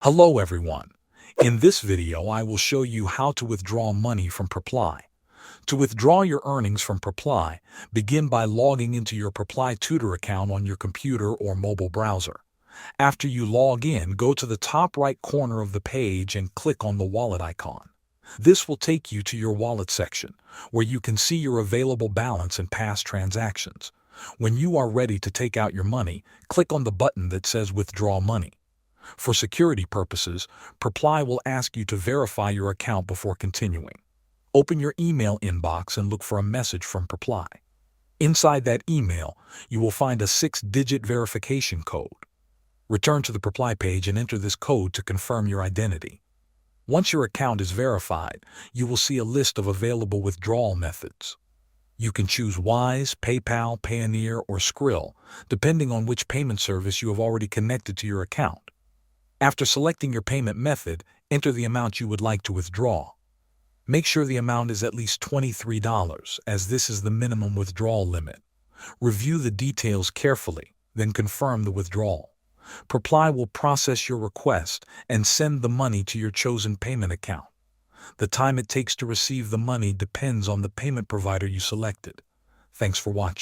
Hello everyone. In this video, I will show you how to withdraw money from Preply. To withdraw your earnings from Preply, begin by logging into your Preply tutor account on your computer or mobile browser. After you log in, go to the top right corner of the page and click on the wallet icon. This will take you to your wallet section, where you can see your available balance and past transactions. When you are ready to take out your money, click on the button that says Withdraw Money. For security purposes, Preply will ask you to verify your account before continuing. Open your email inbox and look for a message from Preply. Inside that email, you will find a 6-digit verification code. Return to the Preply page and enter this code to confirm your identity. Once your account is verified, you will see a list of available withdrawal methods. You can choose Wise, PayPal, Payoneer, or Skrill, depending on which payment service you have already connected to your account. After selecting your payment method, enter the amount you would like to withdraw. Make sure the amount is at least $23, as this is the minimum withdrawal limit. Review the details carefully, then confirm the withdrawal. Preply will process your request and send the money to your chosen payment account. The time it takes to receive the money depends on the payment provider you selected. Thanks for watching.